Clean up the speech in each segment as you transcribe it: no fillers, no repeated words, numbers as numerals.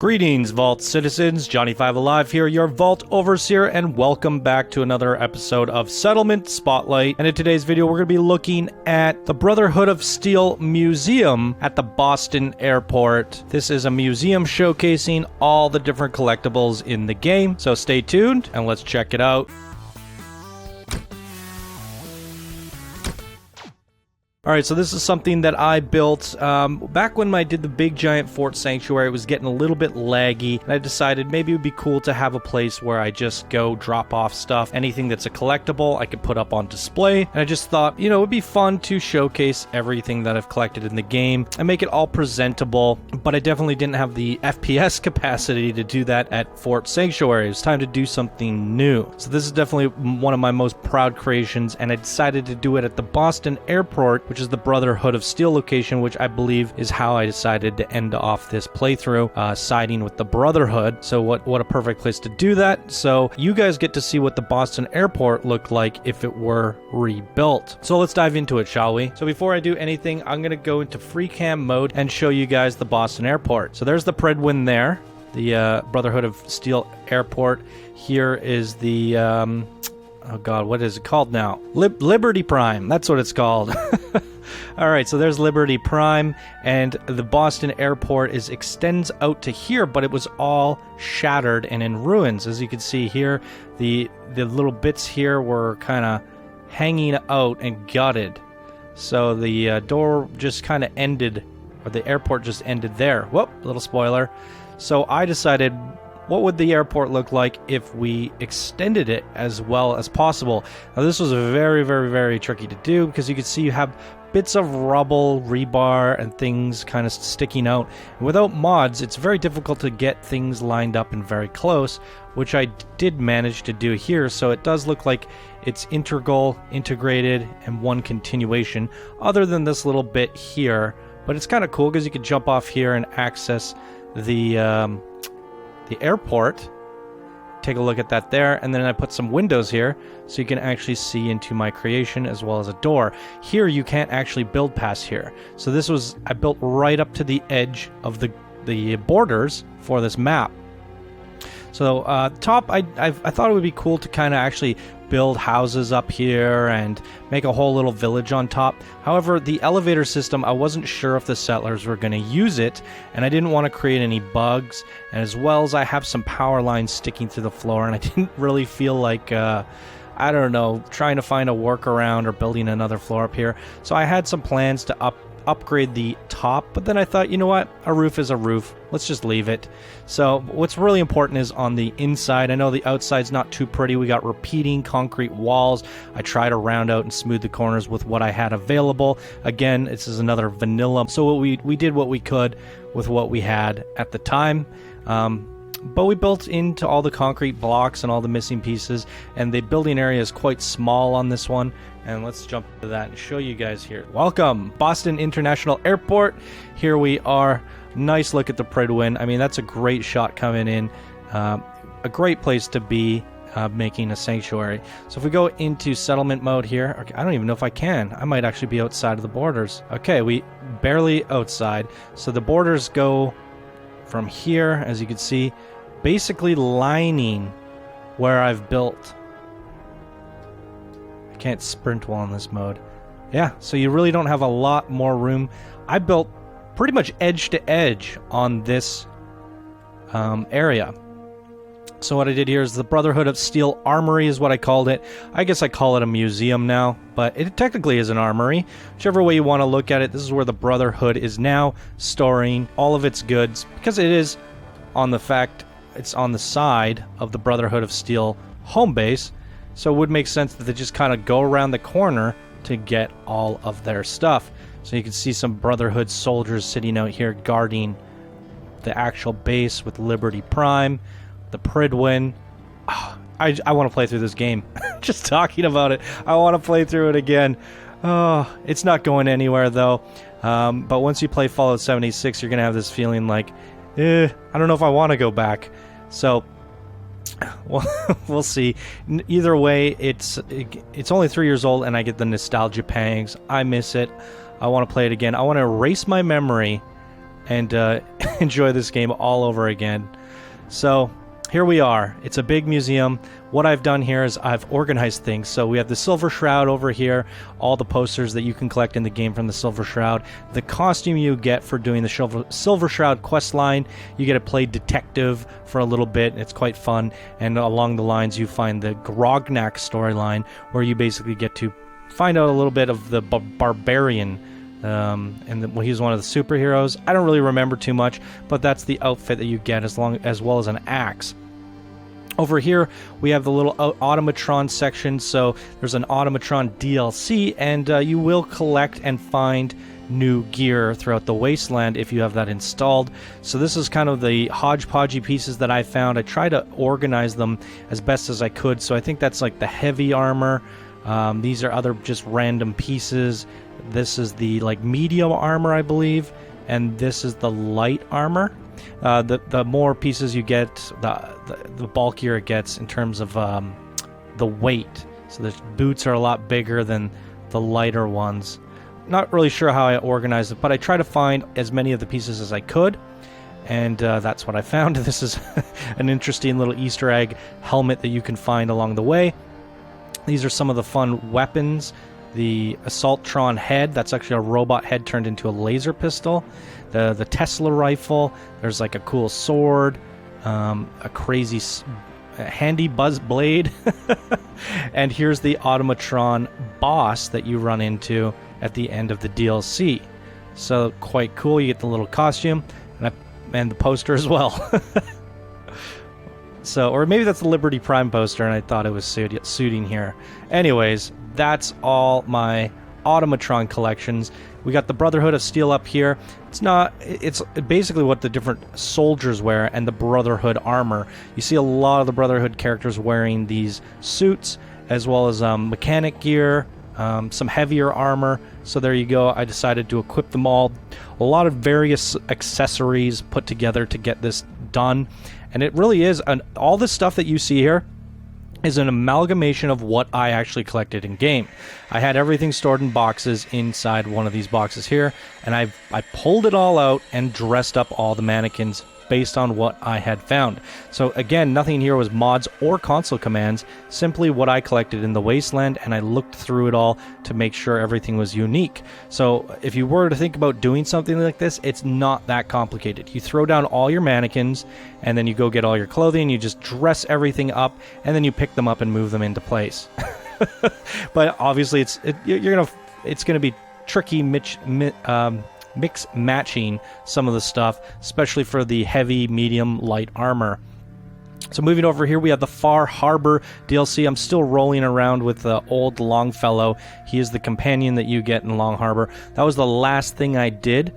Greetings, Vault citizens. Johnny5 Alive here, your Vault Overseer, and welcome back to another episode of Settlement Spotlight. And in today's video, we're going to be looking at the Brotherhood of Steel Museum at the Boston Airport. This is a museum showcasing all the different collectibles in the game. So stay tuned and let's check it out. Alright, so this is something that I built back when I did the big giant fort sanctuary. It was getting a little bit laggy, and I decided maybe it would be cool to have a place where I just go drop off stuff. Anything that's a collectible I could put up on display, and I just thought, you know, it would be fun to showcase everything that I've collected in the game and make it all presentable, but I definitely didn't have the FPS capacity to do that at Fort Sanctuary. It was time to do something new. So this is definitely one of my most proud creations, and I decided to do it at the Boston Airport, which is the Brotherhood of Steel location, which I believe is how I decided to end off this playthrough, siding with the Brotherhood. So what a perfect place to do that. So you guys get to see what the Boston Airport looked like if it were rebuilt. So let's dive into it, shall we? So before I do anything, I'm going to go into free cam mode and show you guys the Boston Airport. So there's the Predwin there, the Brotherhood of Steel Airport. Here is the oh god, what is it called now? Liberty Prime, that's what it's called. Alright, so there's Liberty Prime, and the Boston Airport extends out to here, but it was all shattered and in ruins. As you can see here, the little bits here were kind of hanging out and gutted. So the door just kind of ended, or the airport just ended there. Whoop, little spoiler. So I decided, what would the airport look like if we extended it as well as possible? Now this was very, very, very tricky to do, because you can see you have bits of rubble, rebar, and things kind of sticking out. And without mods, it's very difficult to get things lined up and very close, which I did manage to do here. So it does look like it's integrated, and one continuation, other than this little bit here. But it's kind of cool because you can jump off here and access the airport. Take a look at that there, and then I put some windows here so you can actually see into my creation, as well as a door. Here you can't actually build past here. So this was, I built right up to the edge of the borders for this map. So top, I thought it would be cool to kind of actually build houses up here and make a whole little village on top. However, the elevator system, I wasn't sure if the settlers were going to use it, and I didn't want to create any bugs. And as well as I have some power lines sticking through the floor, and I didn't really feel like, I don't know, trying to find a workaround or building another floor up here. So I had some plans to upgrade the top, but then I thought, you know what, a roof is a roof, let's just leave it. So what's really important is on the inside. I know the outside's not too pretty. We got repeating concrete walls. I tried to round out and smooth the corners with what I had available. Again, this is another vanilla, so we did what we could with what we had at the time. But we built into all the concrete blocks and all the missing pieces, and the building area is quite small on this one. And let's jump to that and show you guys here. Welcome, Boston International Airport. Here we are. Nice look at the Predwin. I mean, that's a great shot coming in. A great place to be making a sanctuary. So if we go into settlement mode here, okay, I don't even know if I can. I might actually be outside of the borders. Okay, we barely outside. So the borders go from here, as you can see, basically lining where I've built. I can't sprint while in this mode. Yeah, so you really don't have a lot more room. I built pretty much edge to edge on this area. So what I did here is the Brotherhood of Steel Armory is what I called it. I guess I call it a museum now, but it technically is an armory. Whichever way you want to look at it, this is where the Brotherhood is now storing all of its goods, because it is on the fact it's on the side of the Brotherhood of Steel home base. So it would make sense that they just kind of go around the corner to get all of their stuff. So you can see some Brotherhood soldiers sitting out here guarding the actual base with Liberty Prime. The Predwin. Oh, I want to play through this game. Just talking about it, I want to play through it again. Oh, it's not going anywhere though. But once you play Fallout 76, you're gonna have this feeling like, I don't know if I want to go back. So, well, we'll see. Either way, it's only 3 years old, and I get the nostalgia pangs. I miss it. I want to play it again. I want to erase my memory and enjoy this game all over again. So here we are. It's a big museum. What I've done here is I've organized things. So we have the Silver Shroud over here, all the posters that you can collect in the game from the Silver Shroud. The costume you get for doing the Silver Shroud quest line, you get to play detective for a little bit. It's quite fun. And along the lines, you find the Grognak storyline, where you basically get to find out a little bit of the barbarian. He's one of the superheroes. I don't really remember too much, but that's the outfit that you get as well as an axe. Over here, we have the little automatron section. So there's an automatron DLC, and you will collect and find new gear throughout the wasteland if you have that installed. So this is kind of the hodgepodgey pieces that I found. I try to organize them as best as I could. So I think that's like the heavy armor. These are other just random pieces. This is the like medium armor, I believe, and this is the light armor. The more pieces you get, the bulkier it gets in terms of the weight. So the boots are a lot bigger than the lighter ones. Not really sure how I organized it, but I try to find as many of the pieces as I could, and that's what I found. This is an interesting little Easter egg helmet that you can find along the way. These are some of the fun weapons. The Assaultron head, that's actually a robot head turned into a laser pistol. The Tesla rifle, there's like a cool sword, a crazy handy buzz blade. And here's the automatron boss that you run into at the end of the DLC. So quite cool. You get the little costume and the poster as well. So, or maybe that's the Liberty Prime poster, and I thought it was suiting here. Anyways, that's all my automatron collections. We got the Brotherhood of Steel up here. It's basically what the different soldiers wear and the Brotherhood armor. You see a lot of the Brotherhood characters wearing these suits, as well as mechanic gear, some heavier armor. So there you go. I decided to equip them all. A lot of various accessories put together to get this done. And it really is, all this stuff that you see here is an amalgamation of what I actually collected in game. I had everything stored in boxes inside one of these boxes here, and I pulled it all out and dressed up all the mannequins based on what I had found. So again, nothing here was mods or console commands, simply what I collected in the wasteland, and I looked through it all to make sure everything was unique. So if you were to think about doing something like this, it's not that complicated. You throw down all your mannequins, and then you go get all your clothing, you just dress everything up, and then you pick them up and move them into place. But obviously it's gonna be tricky mix matching some of the stuff, especially for the heavy, medium, light armor. So moving over here, we have the Far Harbor DLC. I'm still rolling around with the old Longfellow. He is the companion that you get in Long Harbor. That was the last thing I did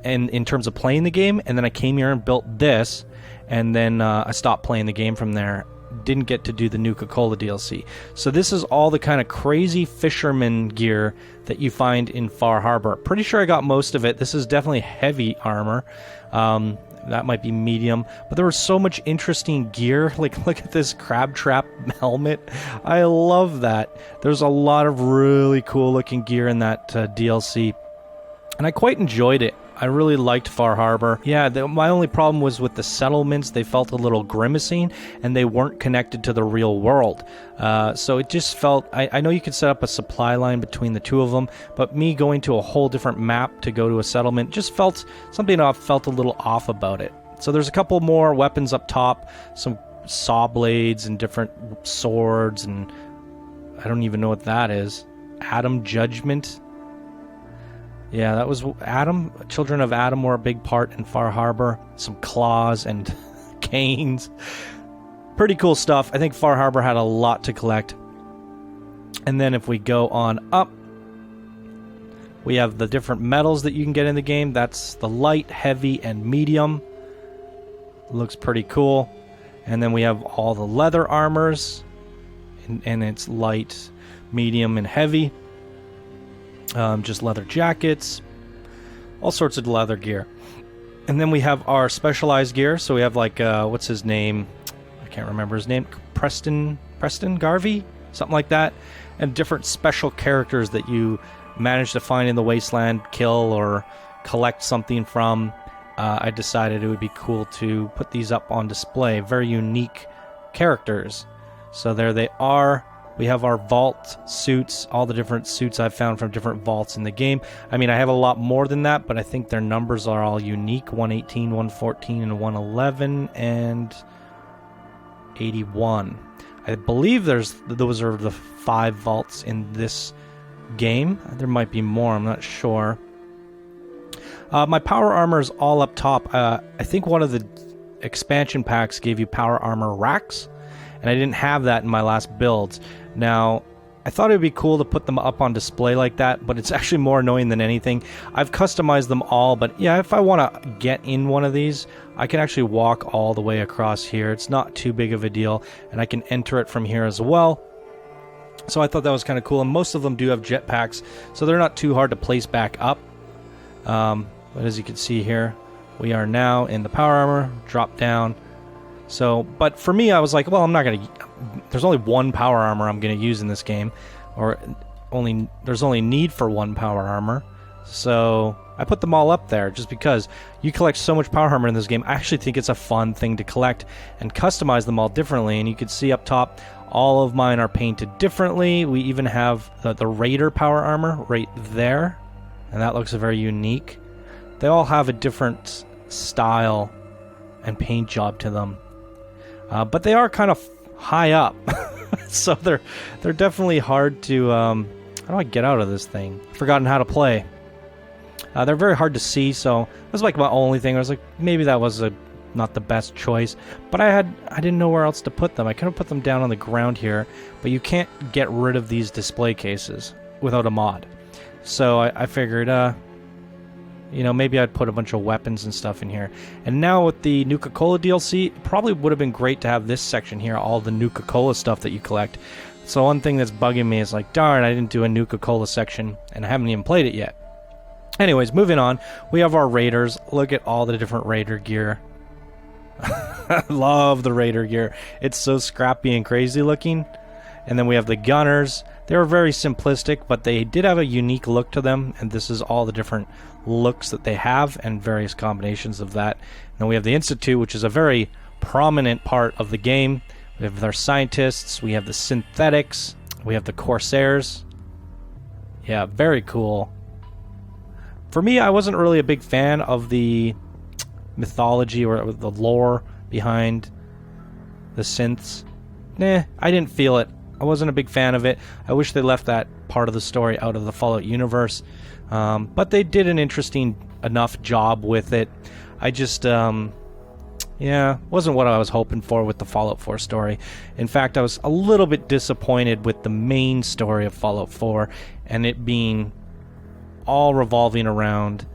in terms of playing the game, and then I came here and built this, and then I stopped playing the game from there. Didn't get to do the Nuka-Cola DLC. So this is all the kind of crazy fisherman gear that you find in Far Harbor. Pretty sure I got most of it. This is definitely heavy armor. That might be medium. But there was so much interesting gear. Like, look at this crab trap helmet. I love that. There's a lot of really cool looking gear in that DLC. And I quite enjoyed it. I really liked Far Harbor. Yeah, my only problem was with the settlements. They felt a little grimacing, and they weren't connected to the real world. So it just felt... I know you could set up a supply line between the two of them, but me going to a whole different map to go to a settlement just felt... something felt a little off about it. So there's a couple more weapons up top, some saw blades and different swords, and I don't even know what that is. Adam Judgment... Yeah, that was Adam. Children of Adam were a big part in Far Harbor. Some claws and canes. Pretty cool stuff. I think Far Harbor had a lot to collect. And then if we go on up, we have the different metals that you can get in the game. That's the light, heavy, and medium. Looks pretty cool. And then we have all the leather armors. And it's light, medium, and heavy. Just leather jackets, all sorts of leather gear. And then we have our specialized gear. So we have like, what's his name? I can't remember his name. Preston Garvey? Something like that. And different special characters that you manage to find in the wasteland, kill, or collect something from, I decided it would be cool to put these up on display. Very unique characters. So there they are. We have our vault suits, all the different suits I've found from different vaults in the game. I mean, I have a lot more than that, but I think their numbers are all unique. 118, 114, and 111, and 81. I believe those are the 5 vaults in this game. There might be more, I'm not sure. My power armor is all up top. I think one of the expansion packs gave you power armor racks, and I didn't have that in my last builds. Now, I thought it would be cool to put them up on display like that, but it's actually more annoying than anything. I've customized them all, but yeah, if I want to get in one of these, I can actually walk all the way across here. It's not too big of a deal, and I can enter it from here as well. So I thought that was kind of cool, and most of them do have jetpacks, so they're not too hard to place back up. But as you can see here, we are now in the power armor, drop down. So, but for me, I was like, well, I'm not going to... There's only one power armor I'm going to use in this game, or there's only need for one power armor. So I put them all up there just because you collect so much power armor in this game. I actually think it's a fun thing to collect and customize them all differently. And you can see up top, all of mine are painted differently. We even have the Raider power armor right there, and that looks very unique. They all have a different style and paint job to them. But they are kind of high up, so they're definitely hard to... how do I get out of this thing? I've forgotten how to play. They're very hard to see, so that's like my only thing. I was like, maybe that was not the best choice, but I didn't know where else to put them. I could have put them down on the ground here, but you can't get rid of these display cases without a mod. So I figured, you know, maybe I'd put a bunch of weapons and stuff in here. And now with the Nuka-Cola DLC, it probably would have been great to have this section here, all the Nuka-Cola stuff that you collect. So one thing that's bugging me is like, darn, I didn't do a Nuka-Cola section, and I haven't even played it yet. Anyways, moving on, we have our Raiders. Look at all the different Raider gear. I love the Raider gear. It's so scrappy and crazy looking. And then we have the Gunners. They were very simplistic, but they did have a unique look to them, and this is all the different looks that they have and various combinations of that. And then we have the Institute, which is a very prominent part of the game. We have our scientists, we have the synthetics, we have the Corsairs. Yeah, very cool. For me, I wasn't really a big fan of the mythology or the lore behind the synths. I didn't feel it. I wasn't a big fan of it. I wish they left that part of the story out of the Fallout universe. But they did an interesting enough job with it. I just, yeah, wasn't what I was hoping for with the Fallout 4 story. In fact, I was a little bit disappointed with the main story of Fallout 4 and it being all revolving around,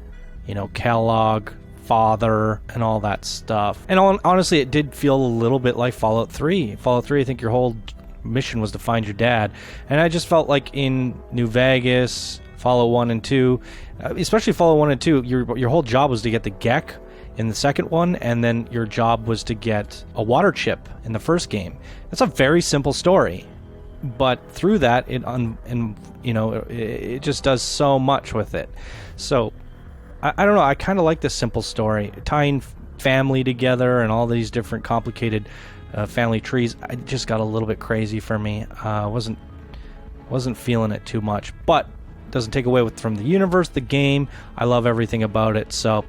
you know, Kellogg, father, and all that stuff. And honestly, it did feel a little bit like Fallout 3. Fallout 3, I think your whole mission was to find your dad. And I just felt like in New Vegas, Fallout 1 and 2, especially Fallout 1 and 2, your whole job was to get the Gek in the second one, and then your job was to get a water chip in the first game. That's a very simple story. But through that, it just does so much with it. So, I don't know, I kind of like this simple story. Tying family together and all these different complicated family trees, it just got a little bit crazy for me. Wasn't feeling it too much. But, it doesn't take away from the universe, the game. I love everything about it, so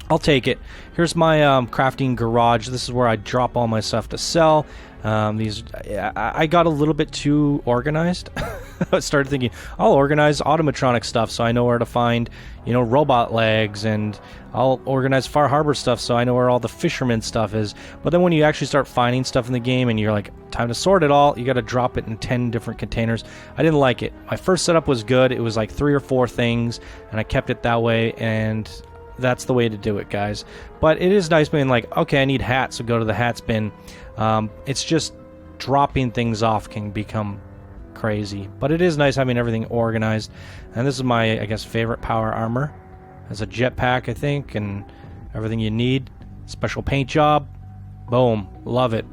I'll take it. Here's my crafting garage. This is where I drop all my stuff to sell. I got a little bit too organized. I started thinking, I'll organize automatronic stuff so I know where to find, robot legs, and I'll organize Far Harbor stuff so I know where all the fisherman stuff is. But then when you actually start finding stuff in the game and you're like, time to sort it all, you got to drop it in 10 different containers. I didn't like it. My first setup was good. It was like 3 or 4 things, and I kept it that way, and that's the way to do it, guys. But it is nice being like, okay, I need hats, so go to the hats bin. It's just dropping things off can become crazy, but it is nice having everything organized. And this is my, I guess, favorite power armor. Has a jetpack, I think, and everything you need. Special paint job. Boom. Love it.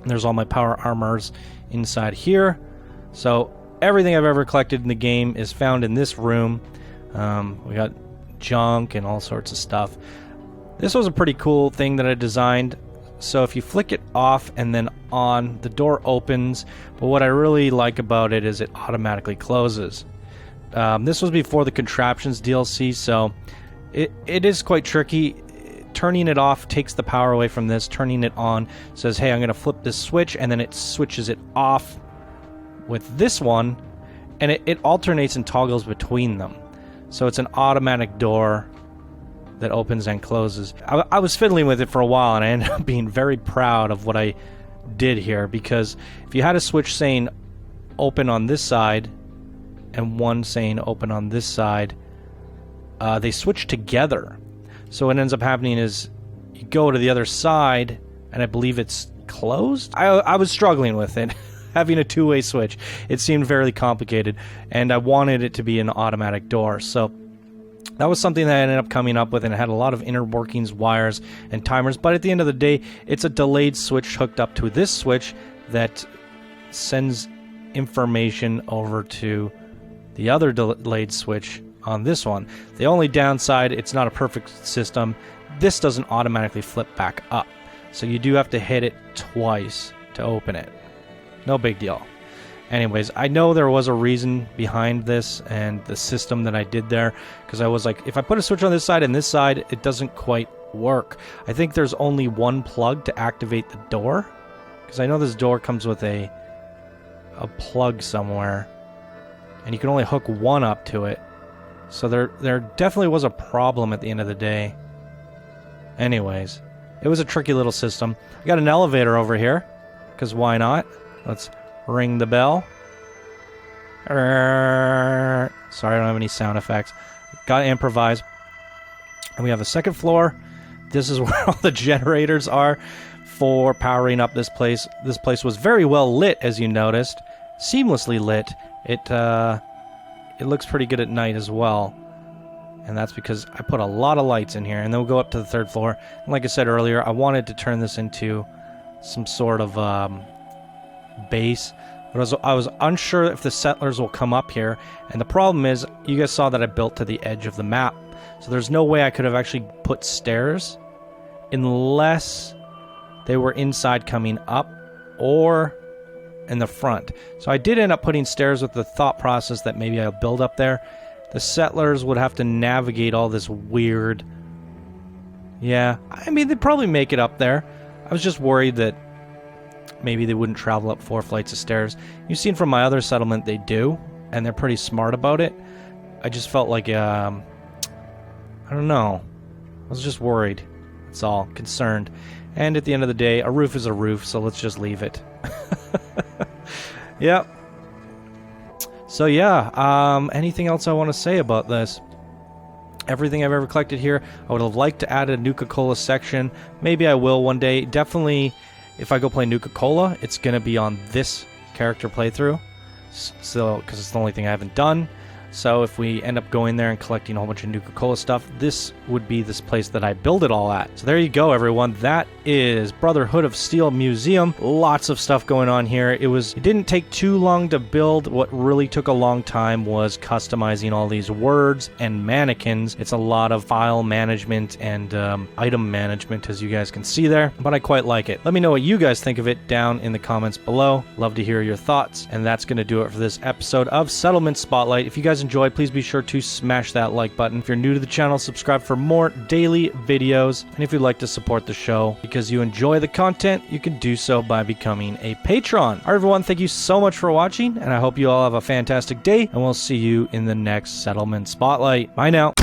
And there's all my power armors inside here. So everything I've ever collected in the game is found in this room. We got junk and all sorts of stuff. This was a pretty cool thing that I designed. So if you flick it off and then on, the door opens, but what I really like about it is it automatically closes. This was before the Contraptions DLC, so it is quite tricky. Turning it off takes the power away from this. Turning it on says, hey, I'm going to flip this switch, and then it switches it off with this one, and it alternates and toggles between them. So it's an automatic door that opens and closes. I was fiddling with it for a while, and I ended up being very proud of what I did here, because if you had a switch saying open on this side and one saying open on this side, they switch together. So what ends up happening is you go to the other side, and I believe it's closed? I was struggling with it. Having a two-way switch. It seemed fairly complicated, and I wanted it to be an automatic door. So that was something that I ended up coming up with, and it had a lot of inner workings, wires, and timers. But at the end of the day, it's a delayed switch hooked up to this switch that sends information over to the other delayed switch on this one. The only downside, it's not a perfect system. This doesn't automatically flip back up. So you do have to hit it twice to open it. No big deal. Anyways, I know there was a reason behind this and the system that I did there, because I was like, if I put a switch on this side and this side, it doesn't quite work. I think there's only one plug to activate the door, because I know this door comes with a plug somewhere, and you can only hook one up to it. So there definitely was a problem at the end of the day. Anyways, it was a tricky little system. I got an elevator over here, because why not? Let's ring the bell. Sorry, I don't have any sound effects. Gotta improvise. And we have a second floor. This is where all the generators are for powering up this place. This place was very well lit, as you noticed. Seamlessly lit. It looks pretty good at night as well. And that's because I put a lot of lights in here. And then we'll go up to the third floor. And like I said earlier, I wanted to turn this into some sort of base. But I was unsure if the settlers will come up here. And the problem is, you guys saw that I built to the edge of the map. So there's no way I could have actually put stairs unless they were inside coming up or in the front. So I did end up putting stairs with the thought process that maybe I'll build up there. The settlers would have to navigate all this weird... Yeah, I mean, they'd probably make it up there. I was just worried that maybe they wouldn't travel up 4 flights of stairs. You've seen from my other settlement they do, and they're pretty smart about it. I just felt like, I don't know. I was just worried. That's all. Concerned. And at the end of the day, a roof is a roof, so let's just leave it. Yep. So yeah, anything else I want to say about this? Everything I've ever collected here, I would have liked to add a Nuka-Cola section. Maybe I will one day. Definitely, if I go play Nuka-Cola, it's going to be on this character playthrough. So, because it's the only thing I haven't done. So if we end up going there and collecting a whole bunch of Nuka-Cola stuff, this would be this place that I build it all at. So there you go, everyone. That is Brotherhood of Steel Museum. Lots of stuff going on here. It didn't take too long to build. What really took a long time was customizing all these words and mannequins. It's a lot of file management and item management, as you guys can see there, but I quite like it. Let me know what you guys think of it down in the comments below. Love to hear your thoughts. And that's going to do it for this episode of Settlement Spotlight. If you guys enjoyed, please be sure to smash that like button. If you're new to the channel, subscribe for more daily videos. And if you'd like to support the show because you enjoy the content, you can do so by becoming a patron. All right, everyone, thank you so much for watching, and I hope you all have a fantastic day, and we'll see you in the next Settlement Spotlight. Bye now.